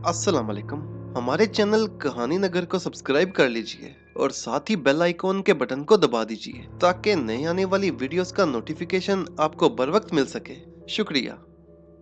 अस्सलाम वालेकुम। हमारे चैनल कहानी नगर को सब्सक्राइब कर लीजिए और साथ ही बेल आइकॉन के बटन को दबा दीजिए ताकि नई आने वाली वीडियोस का नोटिफिकेशन आपको बर वक्त मिल सके। शुक्रिया।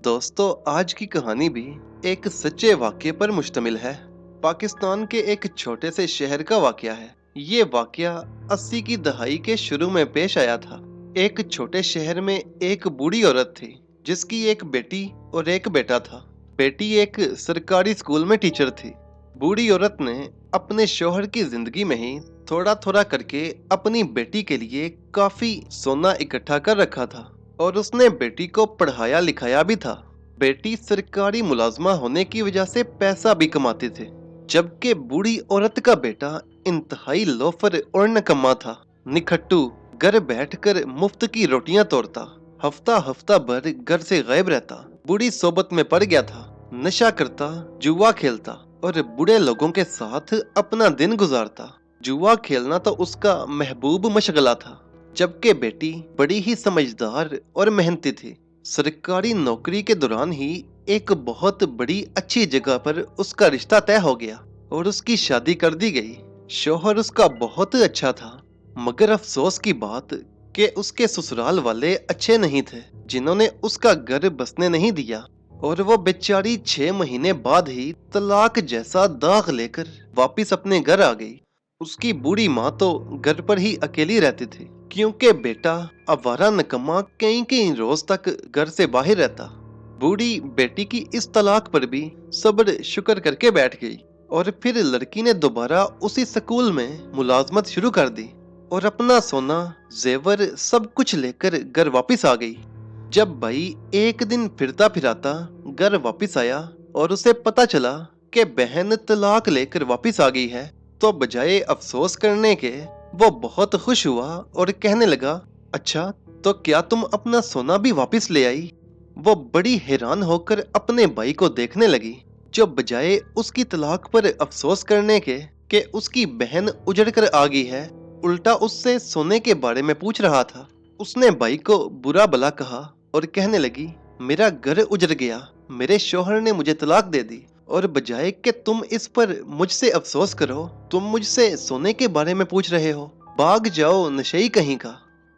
दोस्तों, आज की कहानी भी एक सच्चे वाक़ये पर मुश्तमिल है। पाकिस्तान के एक छोटे से शहर का वाक़या है। ये वाक़या 80 की दहाई के शुरू में पेश आया था। एक छोटे शहर में एक बूढ़ी औरत थी जिसकी एक बेटी और एक बेटा था। बेटी एक सरकारी स्कूल में टीचर थी। बूढ़ी औरत ने अपने शौहर की जिंदगी में ही थोड़ा थोड़ा करके अपनी बेटी के लिए काफी सोना इकट्ठा कर रखा था और उसने बेटी को पढ़ाया लिखाया भी था। बेटी सरकारी मुलाजमा होने की वजह से पैसा भी कमाती थी, जबकि बूढ़ी औरत का बेटा इंतहाई लोफर और निकम्मा था। निखट्टू, घर बैठकर मुफ्त की रोटियां तोड़ता, हफ्ता हफ्ता भर घर से गायब रहता, बुरी सोबत में पड़ गया था, नशा करता, जुआ खेलता और बुरे लोगों के साथ अपना दिन गुजारता। जुआ खेलना तो उसका महबूब मशगला था, जबकि बेटी बड़ी ही समझदार और मेहनती थी। सरकारी नौकरी के दौरान ही एक बहुत बड़ी अच्छी जगह पर उसका रिश्ता तय हो गया और उसकी शादी कर दी गई। शौहर उसका बहुत अच्छा था, मगर अफसोस की बात कि उसके ससुराल वाले अच्छे नहीं थे, जिन्होंने उसका घर बसने नहीं दिया और वो बेचारी 6 महीने बाद ही तलाक जैसा दाग लेकर वापिस अपने घर आ गई। उसकी बूढ़ी माँ तो घर पर ही अकेली रहती थी, क्योंकि बेटा आवारा निकम्मा कई कई रोज तक घर से बाहर रहता। बूढ़ी बेटी की इस तलाक पर भी सब्र शुक्र करके बैठ गई और फिर लड़की ने दोबारा उसी स्कूल में मुलाजमत शुरू कर दी और अपना सोना, जेवर सब कुछ लेकर घर वापस आ गई। जब भाई एक दिन फिरता फिराता घर वापस आया और उसे पता चला कि बहन तलाक लेकर वापस आ गई है, तो बजाय अफसोस करने के वो बहुत खुश हुआ और कहने लगा, अच्छा, तो क्या तुम अपना सोना भी वापस ले आई? वो बड़ी हैरान होकर अपने भाई को देखने लगी, जो बजाय उसकी तलाक पर अफसोस करने के कि उसकी बहन उजड़ कर आ गई है, उल्टा उससे सोने के बारे में पूछ रहा था। उसने भाई को बुरा भला कहा और कहने लगी, मेरा घर उजड़ गया, मेरे शौहर ने मुझे तलाक दे दी और बजाय कि तुम इस पर मुझसे अफसोस करो, तुम मुझसे सोने के बारे में पूछ रहे हो। भाग जाओ नशेई कहीं का।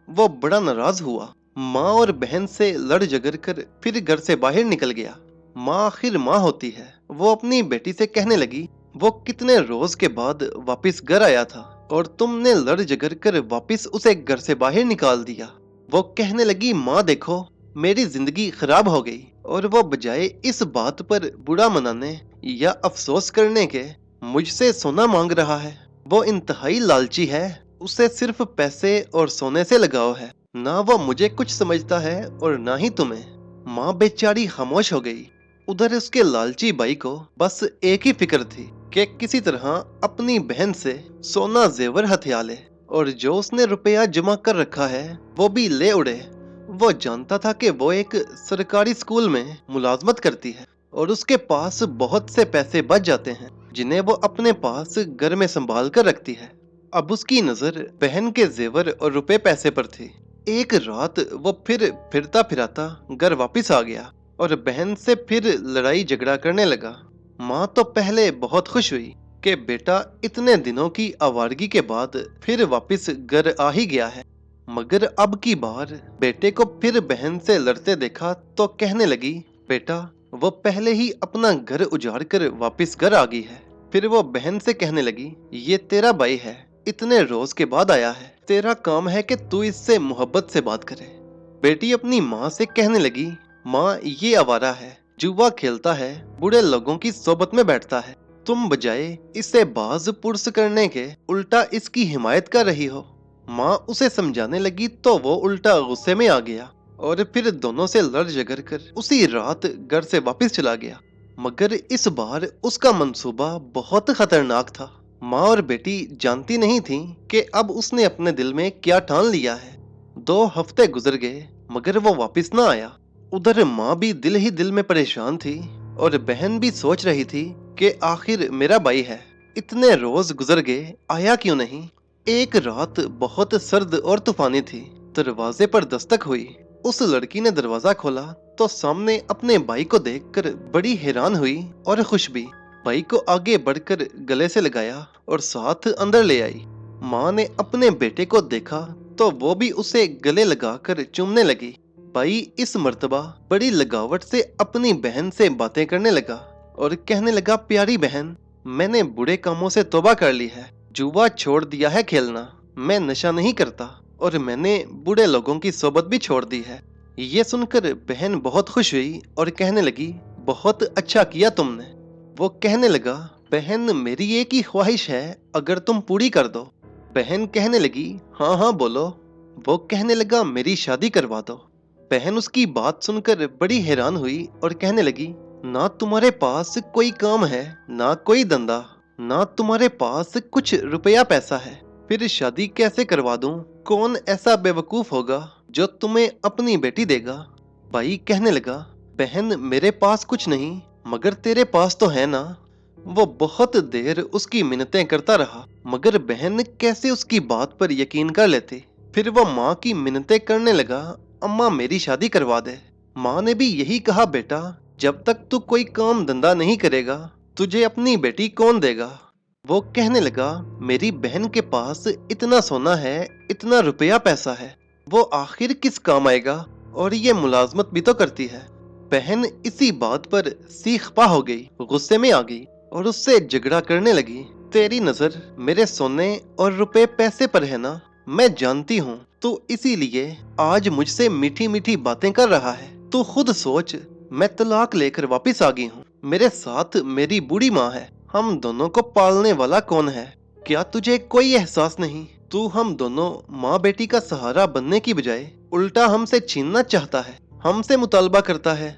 वो बड़ा नाराज हुआ, माँ और बहन से लड़ झगड़ कर फिर घर से बाहर निकल गया। माँ आखिर माँ होती है। वो अपनी बेटी से कहने लगी, वो कितने रोज के बाद वापस घर आया था और तुमने लड़ झगड़ कर वापस उसे घर से बाहर निकाल दिया। वो कहने लगी, माँ देखो, मेरी जिंदगी खराब हो गई। और वो बजाय इस बात पर बुरा मनाने या अफसोस करने के मुझसे सोना मांग रहा है। वो इंतहाई लालची है, उसे सिर्फ पैसे और सोने से लगाव है। ना वो मुझे कुछ समझता है और ना ही तुम्हें। माँ बेचारी खामोश हो गई। उधर उसके लालची भाई को बस एक ही फिक्र थी कि किसी तरह अपनी बहन से सोना जेवर हथिया ले और जो उसने रुपया जमा कर रखा है वो भी ले उड़े। वो जानता था कि वो एक सरकारी स्कूल में मुलाजमत करती है और उसके पास बहुत से पैसे बच जाते हैं, जिन्हें वो अपने पास घर में संभाल कर रखती है। अब उसकी नजर बहन के जेवर और रुपए पैसे पर थी। एक रात वो फिर फिरता फिराता घर वापस आ गया और बहन से फिर लड़ाई झगड़ा करने लगा। माँ तो पहले बहुत खुश हुई कि बेटा इतने दिनों की आवारगी के बाद फिर वापस घर आ ही गया है, मगर अब की बार बेटे को फिर बहन से लड़ते देखा तो कहने लगी, बेटा, वो पहले ही अपना घर उजाड़ कर वापस घर आ गई है। फिर वो बहन से कहने लगी, ये तेरा भाई है, इतने रोज के बाद आया है, तेरा काम है कि तू इससे मोहब्बत से बात करे। बेटी अपनी माँ से कहने लगी, माँ, ये आवारा है, जुआ खेलता है, बुरे लोगों की सोबत में बैठता है, तुम बजाय इसे बाज पुरस करने के उल्टा इसकी हिमायत कर रही हो। माँ उसे समझाने लगी तो वो उल्टा गुस्से में आ गया और फिर दोनों से लड़ झगड़ कर उसी रात घर से वापस चला गया। मगर इस बार उसका मंसूबा बहुत खतरनाक था। माँ और बेटी जानती नहीं थी कि अब उसने अपने दिल में क्या ठान लिया है। 2 हफ्ते गुजर गए मगर वो वापस ना आया। उधर माँ भी दिल ही दिल में परेशान थी और बहन भी सोच रही थी कि आखिर मेरा भाई है, इतने रोज गुजर गए, आया क्यों नहीं। एक रात बहुत सर्द और तूफानी थी। दरवाजे पर दस्तक हुई। उस लड़की ने दरवाजा खोला तो सामने अपने भाई को देखकर बड़ी हैरान हुई और खुश भी। भाई को आगे बढ़कर गले से लगाया और साथ अंदर ले आई। माँ ने अपने बेटे को देखा तो वो भी उसे गले लगाकर चूमने लगी। भाई इस मर्तबा बड़ी लगावट से अपनी बहन से बातें करने लगा और कहने लगा, प्यारी बहन, मैंने बुरे कामों से तौबा कर ली है, जुआ छोड़ दिया है खेलना, मैं नशा नहीं करता और मैंने बुरे लोगों की सोबत भी छोड़ दी है। ये सुनकर बहन बहुत खुश हुई और कहने लगी, बहुत अच्छा किया तुमने। वो कहने लगा, बहन मेरी एक ही ख्वाहिश है, अगर तुम पूरी कर दो। बहन कहने लगी, हाँ हाँ बोलो। वो कहने लगा, मेरी शादी करवा दो। बहन उसकी बात सुनकर बड़ी हैरान हुई और कहने लगी, ना तुम्हारे पास कोई काम है, ना कोई धंधा, ना तुम्हारे पास कुछ रुपया पैसा है, फिर शादी कैसे करवा दूं? कौन ऐसा बेवकूफ होगा जो तुम्हें अपनी बेटी देगा? भाई कहने लगा, बहन मेरे पास कुछ नहीं, मगर तेरे पास तो है ना। वो बहुत देर उसकी मिन्नतें करता रहा, मगर बहन कैसे उसकी बात पर यकीन कर लेती। फिर वो माँ की मिन्नतें करने लगा, अम्मा मेरी शादी करवा दे। माँ ने भी यही कहा, बेटा जब तक तू कोई काम धंधा नहीं करेगा तुझे अपनी बेटी कौन देगा? वो कहने लगा, मेरी बहन के पास इतना सोना है, इतना रुपया पैसा है, वो आखिर किस काम आएगा, और ये मुलाजमत भी तो करती है। बहन इसी बात पर सीख पा हो गई, गुस्से में आ गई और उससे झगड़ा करने लगी। तेरी नजर मेरे सोने और रुपए पैसे पर है ना, मैं जानती हूँ तू इसीलिए आज मुझसे मीठी मीठी बातें कर रहा है। तू खुद सोच, मैं तलाक लेकर वापस आ गई हूँ, मेरे साथ मेरी बूढ़ी माँ है, हम दोनों को पालने वाला कौन है? क्या तुझे कोई एहसास नहीं? तू हम दोनों माँ बेटी का सहारा बनने की बजाय उल्टा हमसे छीनना चाहता है, हमसे मुतालबा करता है।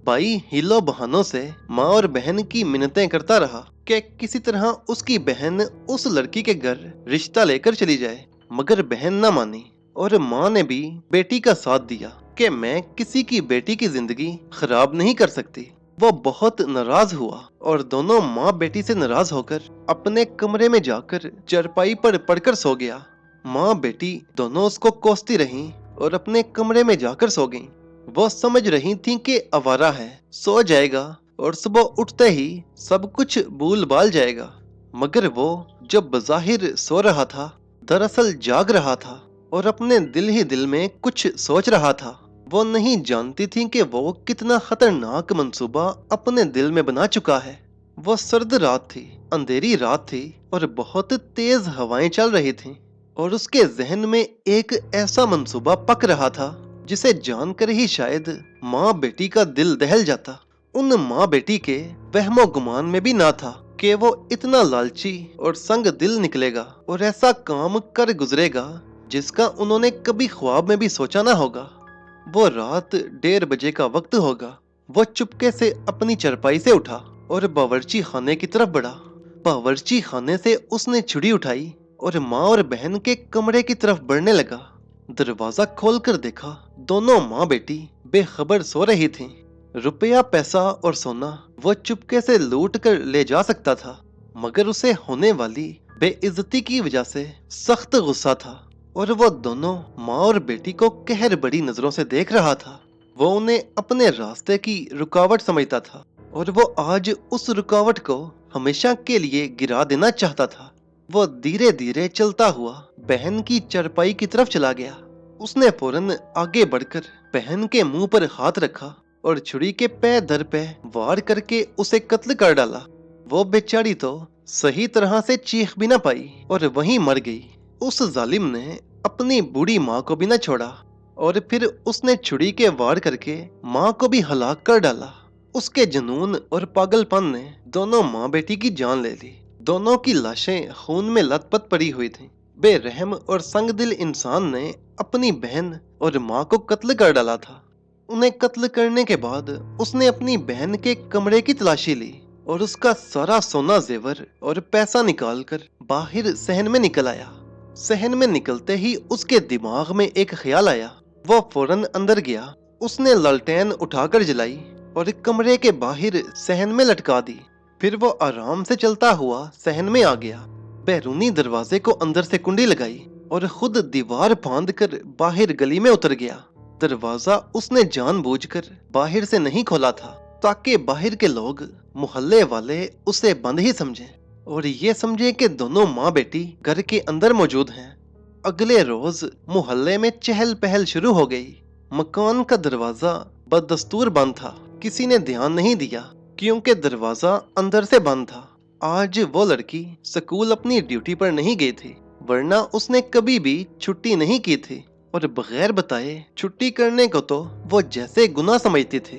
भाई हिलो बहानों से माँ और बहन की मिन्नतें करता रहा कि किसी तरह उसकी बहन उस लड़की के घर रिश्ता लेकर चली जाए, मगर बहन न मानी और माँ ने भी बेटी का साथ दिया कि मैं किसी की बेटी की जिंदगी खराब नहीं कर सकती। वो बहुत नाराज हुआ और दोनों माँ बेटी से नाराज होकर अपने कमरे में जाकर चारपाई पर पड़कर सो गया। माँ बेटी दोनों उसको कोसती रहीं और अपने कमरे में जाकर सो गईं। वो समझ रही थी कि आवारा है, सो जाएगा और सुबह उठते ही सब कुछ भूल भाल जाएगा, मगर वो जब बज़ाहिर सो रहा था दरअसल जाग रहा था और अपने दिल ही दिल में कुछ सोच रहा था। वो नहीं जानती थी कि वो कितना खतरनाक मंसूबा अपने दिल में बना चुका है। वो सर्द रात थी, अंधेरी रात थी और बहुत तेज हवाएं चल रही थीं और उसके जहन में एक ऐसा मंसूबा पक रहा था जिसे जानकर ही शायद माँ बेटी का दिल दहल जाता। उन माँ बेटी के वहमो गुमान में भी ना था कि वो इतना लालची और संग दिल निकलेगा और ऐसा काम कर गुजरेगा जिसका उन्होंने कभी ख्वाब में भी सोचा ना होगा। वो रात 1:30 बजे का वक्त होगा। वो चुपके से अपनी चारपाई से उठा और बावर्ची खाने की तरफ बढ़ा। बावर्ची खाने से उसने छुरी उठाई और माँ और बहन के कमरे की तरफ बढ़ने लगा। दरवाजा खोलकर देखा, दोनों माँ बेटी बेखबर सो रही थीं। रुपया पैसा और सोना वो चुपके से लूट कर ले जा सकता था, मगर उसे होने वाली बेइज्जती की वजह से सख्त गुस्सा था और वो दोनों माँ और बेटी को कहर बड़ी नजरों से देख रहा था। वो उन्हें अपने रास्ते की रुकावट समझता था और वो आज उस रुकावट को हमेशा के लिए गिरा देना चाहता था। वो धीरे धीरे चलता हुआ बहन की चारपाई की तरफ चला गया। उसने फौरन आगे बढ़कर बहन के मुंह पर हाथ रखा और छुरी के पै दर पे वार करके उसे कत्ल कर डाला। वो बेचारी तो सही तरह से चीख भी ना पाई और वहीं मर गई। उस जालिम ने अपनी बूढ़ी माँ को भी ना छोड़ा और फिर उसने छुरी के वार करके माँ को भी हलाक कर डाला। उसके जुनून और पागलपन ने दोनों माँ बेटी की जान ले ली। दोनों की लाशें खून में लथपथ पड़ी हुई थीं। बेरहम और संगदिल इंसान ने अपनी बहन और माँ को कत्ल कर डाला था। उन्हें कत्ल करने के बाद उसने अपनी बहन के कमरे की तलाशी ली और उसका सारा सोना जेवर और पैसा निकालकर बाहर सहन में निकल आया। सहन में निकलते ही उसके दिमाग में एक ख्याल आया। वो फौरन अंदर गया। उसने लालटेन उठाकर जलाई और कमरे के बाहर सहन में लटका दी। फिर वो आराम से चलता हुआ सहन में आ गया। बैरूनी दरवाजे को अंदर से कुंडी लगाई और खुद दीवार फांद कर बाहर गली में उतर गया। दरवाजा उसने जानबूझकर बाहर से नहीं खोला था ताकि बाहर के लोग, मोहल्ले वाले उसे बंद ही समझें और ये समझे कि दोनों माँ बेटी घर के अंदर मौजूद हैं। अगले रोज मोहल्ले में चहल पहल शुरू हो गई। मकान का दरवाजा बदस्तूर बंद था। किसी ने ध्यान नहीं दिया क्योंकि दरवाजा अंदर से बंद था। आज वो लड़की स्कूल अपनी ड्यूटी पर नहीं गई थी, वरना उसने कभी भी छुट्टी नहीं की थी और बगैर बताए छुट्टी करने को तो वो जैसे गुनाह समझती थी।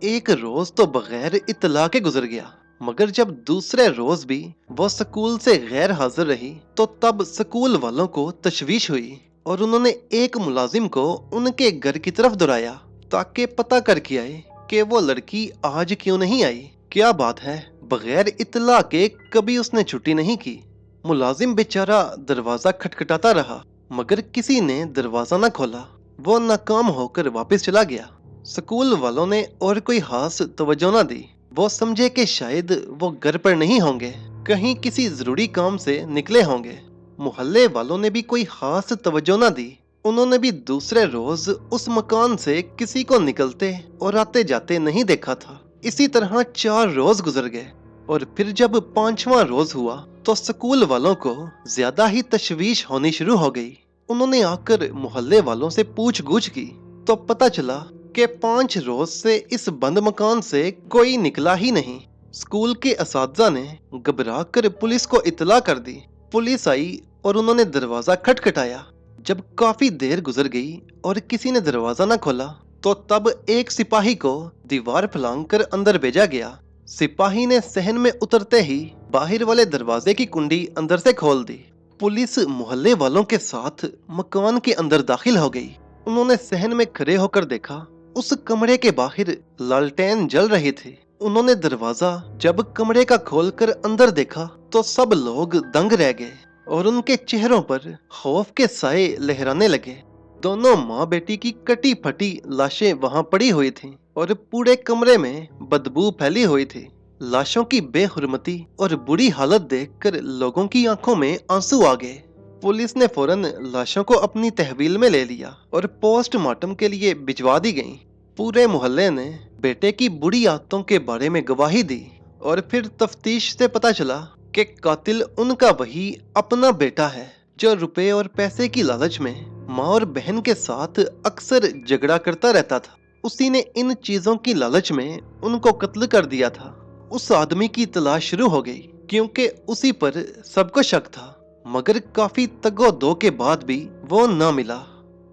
एक रोज तो बगैर इत्तला के गुजर गया, मगर जब दूसरे रोज भी वो स्कूल से गैर हाजिर रही तो तब स्कूल वालों को तशवीश हुई और उन्होंने एक मुलाजिम को उनके घर की तरफ दौड़ाया ताकि पता करके आए कि वो लड़की आज क्यों नहीं आई। क्या बात है, बगैर इत्तला के कभी उसने छुट्टी नहीं की। मुलाजिम बेचारा दरवाजा खटखटाता रहा, मगर किसी ने दरवाजा न खोला। वो नाकाम होकर वापस चला गया। स्कूल वालों ने और कोई खास तवज्जो न दी। वो समझे कि शायद वो घर पर नहीं होंगे, कहीं किसी जरूरी काम से निकले होंगे। मोहल्ले वालों ने भी कोई खास तवज्जो न दी। उन्होंने भी दूसरे रोज उस मकान से किसी को निकलते और आते जाते नहीं देखा था। इसी तरह 4 रोज गुजर गए और फिर जब 5वां रोज हुआ तो स्कूल वालों को ज्यादा ही तशवीश होनी शुरू हो गई। उन्होंने आकर मोहल्ले वालों से पूछ-गूछ की तो पता चला कि 5 रोज से इस बंद मकान से कोई निकला ही नहीं। स्कूल के असातिज़ा ने घबरा कर पुलिस को इत्तला कर दी। पुलिस आई और उन्होंने दरवाजा खटखटाया। जब काफी देर गुजर गई और किसी ने दरवाजा न खोला तो तब एक सिपाही को दीवार फलांग कर अंदर भेजा गया। सिपाही ने सहन में उतरते ही बाहर वाले दरवाजे की कुंडी अंदर से खोल दी। पुलिस मोहल्ले वालों के साथ मकान के अंदर दाखिल हो गई। उन्होंने सहन में खड़े होकर देखा, उस कमरे के बाहर लालटेन जल रही थी। उन्होंने दरवाजा जब कमरे का खोलकर अंदर देखा तो सब लोग दंग रह गए और उनके चेहरों पर खौफ के साए लहराने लगे। दोनों माँ बेटी की कटी फटी लाशें वहां पड़ी हुई थीं और पूरे कमरे में बदबू फैली हुई थी। लाशों की बेहुरमती और बुरी हालत देखकर लोगों की आंखों में आंसू आ गए। पुलिस ने फौरन लाशों को अपनी तहवील में ले लिया और पोस्टमार्टम के लिए भिजवा दी गईं। पूरे मोहल्ले ने बेटे की बुरी आदतों के बारे में गवाही दी और फिर तफ्तीश से पता चला कि कातिल उनका वही अपना बेटा है जो रुपए और पैसे की लालच में माँ और बहन के साथ अक्सर झगड़ा करता रहता था। उसी ने इन चीजों की लालच में उनको कत्ल कर दिया था। उस आदमी की तलाश शुरू हो गई क्योंकि उसी पर सबको शक था, मगर काफी तगो-दो के बाद भी वो न मिला।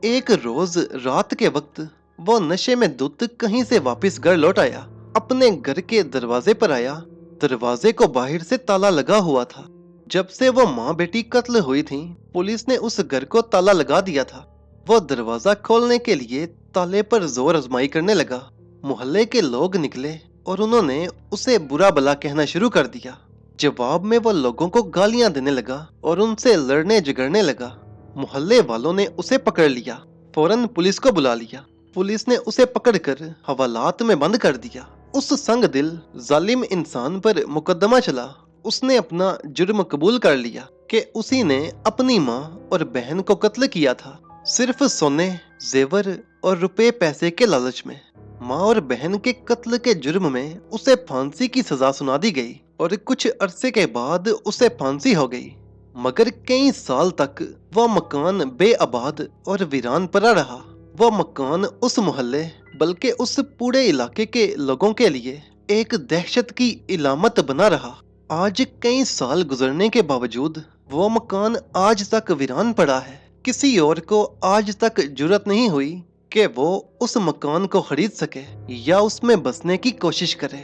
एक रोज रात के वक्त वो नशे में धुत कहीं से वापस घर लौट आया। अपने घर के दरवाजे पर आया। दरवाजे को बाहर से ताला लगा हुआ था। जब से वो माँ बेटी कत्ल हुई थीं, पुलिस ने उस घर को ताला लगा दिया था। वो दरवाजा खोलने के लिए ताले पर जोर आजमाई करने लगा। मोहल्ले के लोग निकले और उन्होंने उसे बुरा भला कहना शुरू कर दिया। जवाब में वो लोगों को गालियां देने लगा और उनसे लड़ने झगड़ने लगा। मोहल्ले वालों ने उसे पकड़ लिया, फौरन पुलिस को बुला लिया। पुलिस ने उसे पकड़कर हवालात में बंद कर दिया। उस संग दिल जालिम इंसान पर मुकदमा चला। उसने अपना जुर्म कबूल कर लिया कि उसी ने अपनी माँ और बहन को कत्ल किया था, सिर्फ सोने, जेवर और रुपए पैसे के लालच में। माँ और बहन के कत्ल के जुर्म में उसे फांसी की सजा सुना दी गई और कुछ अरसे के बाद उसे फांसी हो गई। मगर कई साल तक वह मकान बेआबाद और वीरान पड़ा रहा। वह मकान उस मोहल्ले बल्कि उस पूरे इलाके के लोगों के लिए एक दहशत की इलामत बना रहा। आज कई साल गुजरने के बावजूद वो मकान आज तक वीरान पड़ा है। किसी और को आज तक जुर्रत नहीं हुई कि वो उस मकान को खरीद सके या उसमें बसने की कोशिश करे।